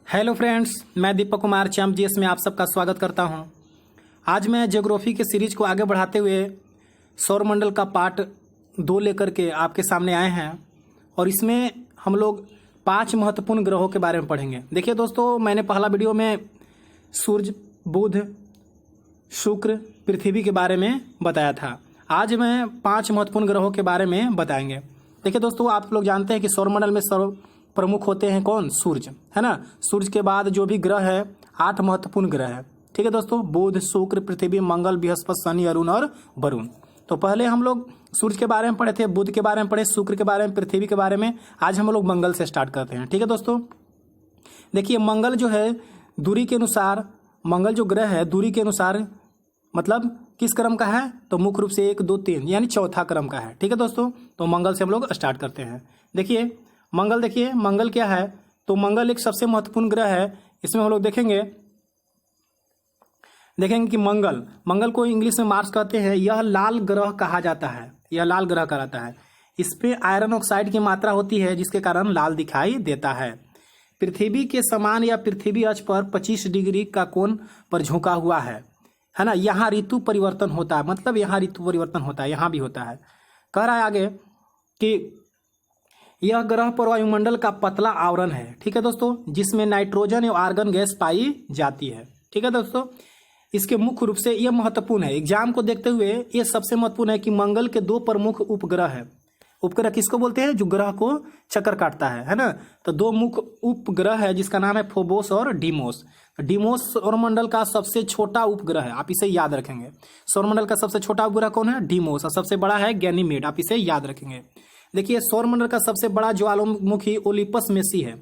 Hello friends, मैं Deepak Kumar champ GS में आप सबका स्वागत करता हूं। आज मैं ज्योग्राफी के सीरीज को आगे बढ़ाते हुए सौरमंडल का पार्ट 2 लेकर के आपके सामने आए हैं और इसमें हम लोग 5 महत्वपूर्ण ग्रहों के बारे में पढ़ेंगे। देखिए दोस्तों, मैंने पहला वीडियो में सूर्य, बुध, शुक्र, पृथ्वी के बारे में बताया था। आज मैं 5 महत्वपूर्ण ग्रहों के बारे में बताएंगे। देखिए दोस्तों, आप लोग जानते हैं कि सौरमंडल में सर्व प्रमुख होते हैं कौन? सूर्य, है ना। सूर्य के बाद जो भी ग्रह है 8 महत्वपूर्ण ग्रह है। ठीक है दोस्तों, बुध, शुक्र, पृथ्वी, मंगल, बृहस्पति, शनि, अरुण और वरुण। तो पहले हम लोग सूर्य के बारे में पढ़े थे, बुध के बारे में पढ़े, शुक्र के बारे में, पृथ्वी के बारे में। आज हम लोग मंगल से स्टार्ट करते हैं। ठीक है दोस्तों, देखिए मंगल जो है दूरी के अनुसार, मंगल जो ग्रह है दूरी के अनुसार मतलब किस क्रम का है? तो मुख्य रूप से 1, 2, 3 यानी चौथा क्रम का है। ठीक है दोस्तों, तो मंगल से हम लोग स्टार्ट करते हैं। देखिए मंगल, देखिए मंगल क्या है? तो मंगल एक सबसे महत्वपूर्ण ग्रह है। इसमें हम लोग देखेंगे कि मंगल को इंग्लिश में मार्स कहते हैं। यह लाल ग्रह कहा जाता है, यह लाल ग्रह कहलाता है। इस पे आयरन ऑक्साइड की मात्रा होती है जिसके कारण लाल दिखाई देता है। पृथ्वी के समान या पृथ्वी अक्ष पर 25 डिग्री का कोण पर झुका हुआ है ना। यहाँ ऋतु परिवर्तन होता है, मतलब यहाँ ऋतु परिवर्तन होता है, यहाँ भी होता है। कह रहा है आगे कि यह ग्रह पर वायुमंडल का पतला आवरण है। ठीक है दोस्तों, जिसमें नाइट्रोजन एवं आर्गन गैस पाई जाती है। ठीक है दोस्तों, इसके मुख्य रूप से यह महत्वपूर्ण है, एग्जाम को देखते हुए यह सबसे महत्वपूर्ण है कि मंगल के 2 प्रमुख उपग्रह है। उपग्रह किसको बोलते हैं? जो ग्रह को चक्कर काटता है ना। तो 2 मुख्य उपग्रह है जिसका नाम है फोबोस और डीमोस। डीमोस सौरमंडल का सबसे छोटा उपग्रह है, आप इसे याद रखेंगे। सौरमंडल का सबसे छोटा उपग्रह कौन है? डीमोस। और सबसे बड़ा है गैनीमेड, आप इसे याद रखेंगे। देखिए सौरमंडल का सबसे बड़ा ज्वालामुखी ओलिपस में सी है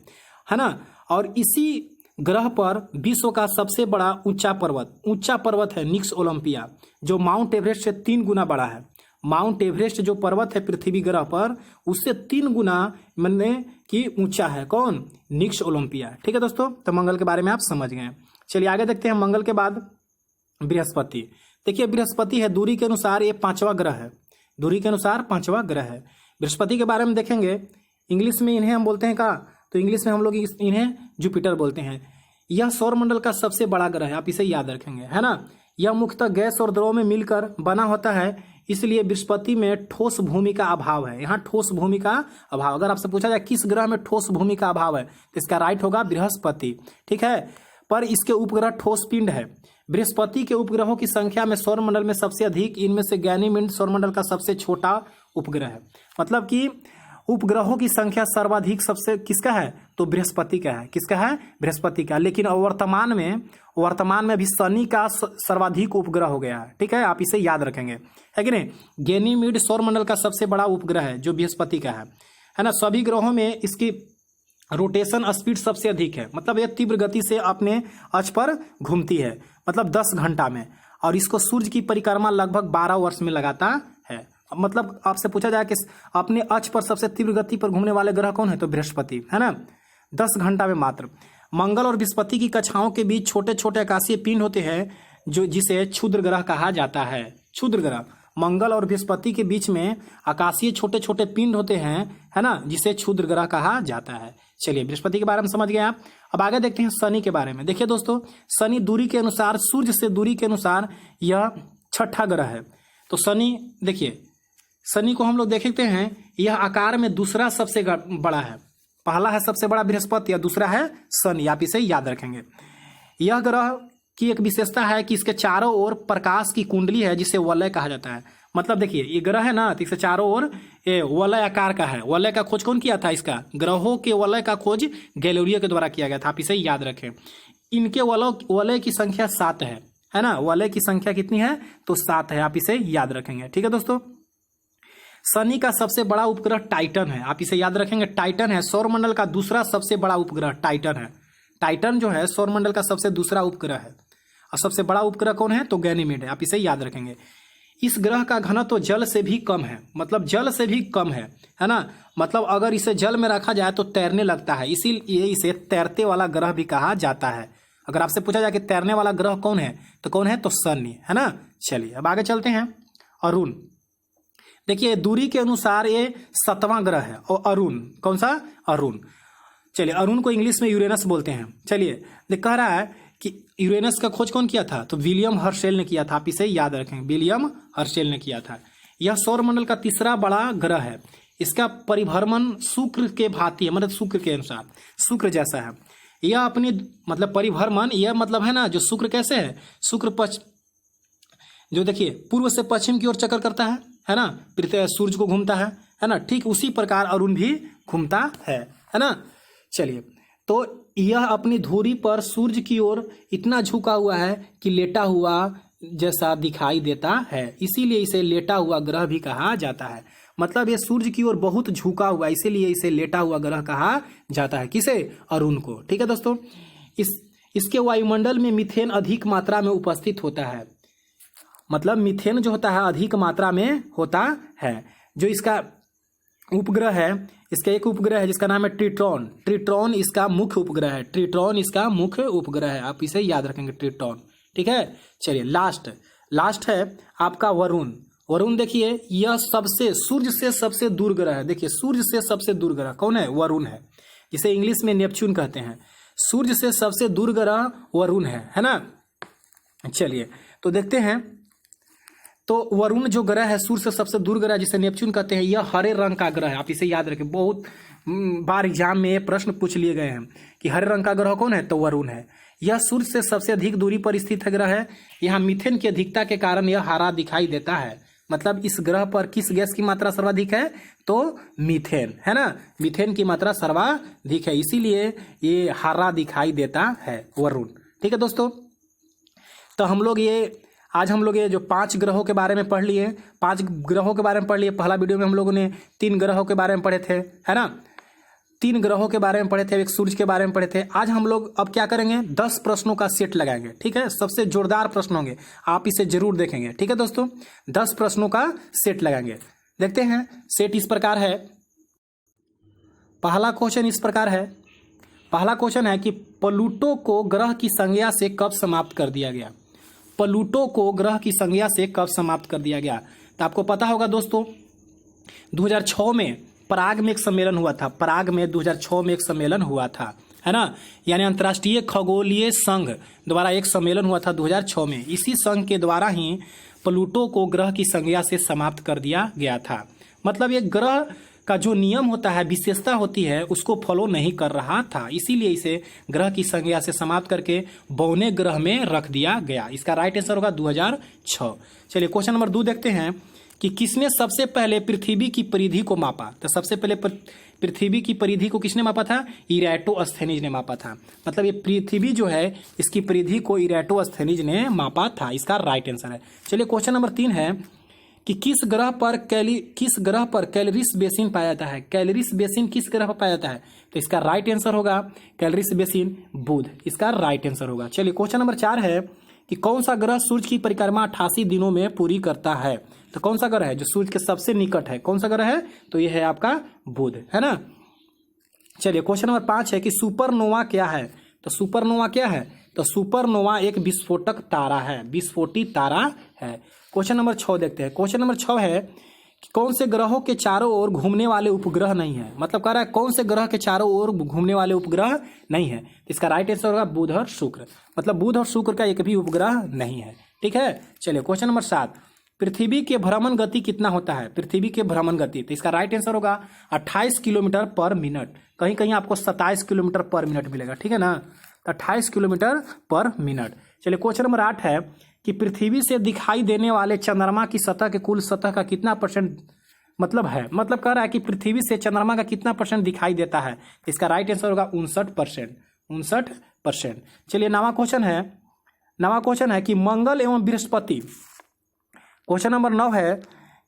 ना। और इसी ग्रह पर विश्व का सबसे बड़ा ऊंचा पर्वत है निक्स ओलंपिया, जो माउंट एवरेस्ट से 3 गुना बड़ा है। माउंट एवरेस्ट जो पर्वत है पृथ्वी ग्रह पर, उससे 3 गुना माने कि ऊंचा है। कौन? निक्स ओलंपिया। ठीक है दोस्तों, तो मंगल के बारे में आप समझ गए। चलिए आगे देखते हैं। मंगल के बाद बृहस्पति। देखिए बृहस्पति है दूरी के अनुसार ये 5वां ग्रह है, दूरी के अनुसार 5वां ग्रह है। बृहस्पति के बारे में देखेंगे, इंग्लिश में इन्हें हम बोलते हैं का? तो इंग्लिश में हम लोग इन्हें जुपिटर बोलते हैं। यह सौरमंडल का सबसे बड़ा ग्रह है, आप इसे याद रखेंगे, है ना। यह मुख्यतः गैस और द्रव में मिलकर बना होता है, इसलिए बृहस्पति में ठोस भूमि का अभाव है। यहाँ ठोस भूमि का अभाव, अगर आपसे पूछा जाए किस ग्रह में ठोस भूमि का अभाव है तो इसका राइट होगा बृहस्पति। ठीक है, पर इसके उपग्रह ठोस पिंड है। बृहस्पति के उपग्रहों की संख्या में सौरमंडल में सबसे अधिक, इनमें से गैनीमेड सौरमंडल का सबसे छोटा उपग्रह है। मतलब कि उपग्रहों की संख्या सर्वाधिक सबसे किसका है? तो बृहस्पति का है। किसका है? बृहस्पति का। लेकिन वर्तमान में अभी शनि का सर्वाधिक उपग्रह हो गया है। ठीक है, आप इसे याद रखेंगे, है कि नहीं। गैनीमेड सौरमंडल का सबसे बड़ा उपग्रह है जो बृहस्पति का है ना। सभी ग्रहों में इसकी रोटेशन स्पीड सबसे अधिक है, मतलब यह तीव्र गति से अपने अक्ष पर घूमती है, मतलब 10 घंटा में। और इसको सूर्य की परिक्रमा लगभग 12 वर्ष में लगाता है। मतलब आपसे पूछा जाए कि अपने अक्ष पर सबसे तीव्र गति पर घूमने वाले ग्रह कौन है? तो बृहस्पति, है ना, 10 घंटा में मात्र। मंगल और बृहस्पति की कक्षाओं के बीच छोटे छोटे आकाशीय पिंड होते हैं जो जिसे क्षुद्र ग्रह कहा जाता है। क्षुद्र ग्रह, मंगल और बृहस्पति के बीच में आकाशीय छोटे छोटे पिंड होते हैं, है ना, जिसे क्षुद्र ग्रह कहा जाता है। चलिए बृहस्पति के बारे में समझ गए आप। अब आगे देखते हैं शनि के बारे में। देखिए दोस्तों, शनि दूरी के अनुसार, सूर्य से दूरी के अनुसार यह 6ठा ग्रह है। तो शनि, देखिए शनि को हम लोग देखते हैं, यह आकार में दूसरा सबसे बड़ा है। पहला है सबसे बड़ा बृहस्पति या दूसरा है शनि, आप इसे याद रखेंगे। यह ग्रह की एक विशेषता है कि इसके चारों ओर प्रकाश की कुंडली है जिसे वलय कहा जाता है। मतलब देखिए ये ग्रह है ना, तो इसके चारों ओर ये वलय आकार का है। वलय का खोज कौन किया था? इसका ग्रहों के वलय का खोज गैलीलियो के द्वारा किया गया था, आप इसे याद रखें। इनके वलय की संख्या 7 है ना। वलय की संख्या कितनी है? तो 7 है, आप इसे याद रखेंगे। ठीक है दोस्तों, शनि का सबसे बड़ा उपग्रह टाइटन है, आप इसे याद रखेंगे। टाइटन है सौरमंडल का दूसरा सबसे बड़ा उपग्रह, टाइटन है। टाइटन जो है सौरमंडल का सबसे दूसरा उपग्रह है। और सबसे बड़ा उपग्रह कौन है? तो गैनीमेड है, आप इसे याद रखेंगे। इस ग्रह का घनत्व तो जल से भी कम है, मतलब जल से भी कम है ना। मतलब अगर इसे जल में रखा जाए तो तैरने लगता है, इसीलिए इसे तैरते वाला ग्रह भी कहा जाता है। अगर आपसे पूछा जाए कि तैरने वाला ग्रह कौन है तो कौन है? तो शनि, है ना। चलिए अब आगे चलते हैं। अरुण, देखिए दूरी के अनुसार ये 7वां ग्रह है। और अरुण कौन सा? अरुण चलिए, अरुण को इंग्लिश में यूरेनस बोलते हैं। चलिए, देख कह रहा है कि यूरेनस का खोज कौन किया था, तो विलियम हर्शेल ने किया था। आप इसे याद रखें, विलियम हर्शेल ने किया था। यह सौरमंडल का तीसरा बड़ा ग्रह है। इसका परिभ्रमण शुक्र के भांति है, मतलब शुक्र के अनुसार, शुक्र जैसा है। यह अपनी मतलब परिभ्रमण, यह मतलब है ना, जो शुक्र कैसे है, शुक्र जो देखिए पूर्व से पश्चिम की ओर चक्कर करता है ना, सूर्य को घूमता है ना, ठीक उसी प्रकार अरुण भी घूमता है ना। चलिए, तो यह अपनी धुरी पर सूर्य की ओर इतना झुका हुआ है कि लेटा हुआ जैसा दिखाई देता है, इसीलिए इसे लेटा हुआ ग्रह भी कहा जाता है। मतलब ये सूर्य की ओर बहुत झुका हुआ, इसीलिए इसे लेटा हुआ ग्रह कहा जाता है। किसे, अरुण को। ठीक है दोस्तों, इसके वायुमंडल में मीथेन अधिक मात्रा में उपस्थित होता है। मतलब मीथेन जो होता है अधिक मात्रा में होता है। जो इसका उपग्रह है, इसका एक उपग्रह है जिसका नाम है ट्रिटॉन। ट्रिटॉन इसका मुख्य उपग्रह है। ट्रिटॉन इसका मुख्य उपग्रह है, आप इसे याद रखेंगे, ट्रिटॉन। ठीक है। चलिए, लास्ट है आपका वरुण। वरुण देखिए, यह सबसे सूर्य से सबसे दूर ग्रह है। देखिए, सूर्य से सबसे दूर ग्रह कौन है, वरुण है, जिसे इंग्लिश में नेपच्यून कहते हैं। सूर्य से सबसे दूर ग्रह वरुण है ना। चलिए, तो देखते हैं, तो वरुण जो ग्रह है, सूर्य से सबसे दूर ग्रह जिसे नेपच्यून कहते हैं, यह हरे रंग का ग्रह है। आप इसे याद रखें, बहुत बार एग्जाम में ये प्रश्न पूछ लिए गए हैं कि हरे रंग का ग्रह कौन है, तो वरुण है। यह सूर्य से सबसे अधिक दूरी पर स्थित है ग्रह है। यहाँ मीथेन की अधिकता के कारण यह हरा दिखाई देता है। मतलब इस ग्रह पर किस गैस की मात्रा सर्वाधिक है, तो मीथेन है ना, मीथेन की मात्रा सर्वाधिक है, इसीलिए ये हरा दिखाई देता है, वरुण। ठीक है दोस्तों, तो आज हम लोग ये जो 5 ग्रहों के बारे में पढ़ लिए, 5 ग्रहों के बारे में पढ़ लिए। पहला वीडियो में हम लोगों ने 3 ग्रहों के बारे में पढ़े थे, है ना, 3 ग्रहों के बारे में पढ़े थे, एक सूर्य के बारे में पढ़े थे। आज हम लोग अब क्या करेंगे, 10 प्रश्नों का सेट लगाएंगे। ठीक है, सबसे जोरदार प्रश्न होंगे, आप इसे जरूर देखेंगे। ठीक है दोस्तों, 10 प्रश्नों का सेट लगाएंगे। देखते हैं, सेट इस प्रकार है। पहला क्वेश्चन इस प्रकार है। पहला क्वेश्चन है कि प्लूटो को ग्रह की संज्ञा से कब समाप्त कर दिया गया। प्लूटो को ग्रह की संज्ञा से कब समाप्त कर दिया गया, तो आपको पता होगा दोस्तों, 2006 में पराग में एक सम्मेलन हुआ था। पराग में 2006 में एक सम्मेलन हुआ था, है ना, यानी अंतर्राष्ट्रीय खगोलीय संघ द्वारा एक सम्मेलन हुआ था 2006 में। इसी संघ के द्वारा ही प्लूटो को ग्रह की संज्ञा से समाप्त कर दिया गया था। मतलब ये ग्रह का जो नियम होता है, विशेषता होती है, उसको फॉलो नहीं कर रहा था, इसीलिए इसे ग्रह की संज्ञा से समाप्त करके बौने ग्रह में रख दिया गया। इसका राइट आंसर होगा 2006। चलिए, क्वेश्चन नंबर 2 देखते हैं कि किसने सबसे पहले पृथ्वी की परिधि को मापा। तो सबसे पहले पृथ्वी की परिधि को किसने मापा था, इराटोस्थेनीज ने मापा था। मतलब ये पृथ्वी जो है, इसकी परिधि को इराटोस्थेनीज ने मापा था, इसका राइट आंसर है। चलिए, क्वेश्चन नंबर 3 है कि किस ग्रह पर कैलरीज बेसिन पाया जाता है। कैलरीज बेसिन किस ग्रह पर पाया जाता है, तो इसका राइट आंसर होगा कैलरीज बेसिन बुध, इसका राइट आंसर होगा। चलिए, क्वेश्चन नंबर 4 है कि कौन सा ग्रह सूर्य की परिक्रमा 88 दिनों में पूरी करता है। तो कौन सा ग्रह है जो सूर्य के सबसे निकट है, कौन सा ग्रह है, तो यह है आपका बुध, है ना। चलिए, क्वेश्चन नंबर 5 है कि सुपरनोवा क्या है। तो सुपरनोवा क्या है, तो सुपरनोवा एक विस्फोटक तारा है, विस्फोटी तारा है। क्वेश्चन नंबर 6 देखते हैं। क्वेश्चन नंबर 6 है कि कौन से ग्रहों के चारों ओर घूमने वाले उपग्रह नहीं है। मतलब कह रहा है कौन से ग्रह के चारों ओर घूमने वाले उपग्रह नहीं है, इसका राइट आंसर होगा बुध और शुक्र। मतलब बुध और शुक्र का एक भी उपग्रह नहीं है। ठीक है। चलिए, क्वेश्चन नंबर 7, पृथ्वी के भ्रमण गति कितना होता है। पृथ्वी के भ्रमण गति, तो इसका राइट आंसर होगा 28 किलोमीटर पर मिनट। कहीं कहीं आपको 27 किलोमीटर पर मिनट मिलेगा, ठीक है ना, तो 28 किलोमीटर पर मिनट। चलिए, क्वेश्चन नंबर 8 है कि पृथ्वी से दिखाई देने वाले चंद्रमा की सतह के कुल सतह का कितना % मतलब है। मतलब कह रहा है कि पृथ्वी से चंद्रमा का कितना % दिखाई देता है, इसका राइट आंसर होगा 59%। 59%। चलिए, नवा क्वेश्चन है कि मंगल एवं बृहस्पति। क्वेश्चन नंबर 9 है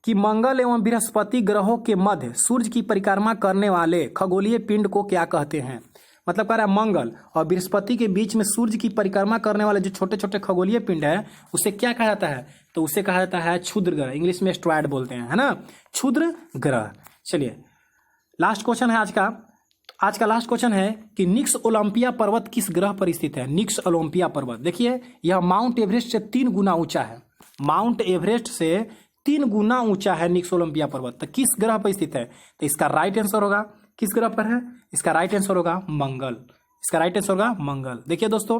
कि मंगल एवं बृहस्पति ग्रहों के मध्य सूर्य की परिक्रमा करने वाले खगोलीय पिंड को क्या कहते हैं। मतलब कह रहा है मंगल और बृहस्पति के बीच में सूर्य की परिक्रमा करने वाले जो छोटे छोटे खगोलीय पिंड है, उसे क्या कहा जाता है, तो उसे कहा जाता है क्षुद्र ग्रह, इंग्लिश में एस्ट्रॉयड बोलते हैं, है ना, क्षुद्र ग्रह। चलिए, लास्ट क्वेश्चन है आज का लास्ट क्वेश्चन है कि निक्स ओलंपिया पर्वत किस ग्रह पर स्थित है। निक्स ओलंपिया पर्वत, देखिए यह माउंट एवरेस्ट से 3 गुना ऊंचा है। माउंट एवरेस्ट से 3 गुना ऊंचा है निक्स ओलंपिया पर्वत, तो किस ग्रह पर स्थित है, तो इसका राइट आंसर होगा किस ग्रह पर है? इसका राइट आंसर होगा मंगल। इसका राइट आंसर होगा मंगल। देखिए दोस्तों,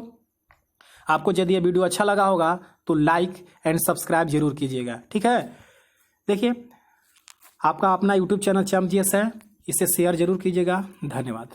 आपको यदि ये वीडियो अच्छा लगा होगा तो लाइक एंड सब्सक्राइब जरूर कीजिएगा, ठीक है। देखिए, आपका अपना यूट्यूब चैनल चैम्प जीएस है, इसे शेयर जरूर कीजिएगा। धन्यवाद।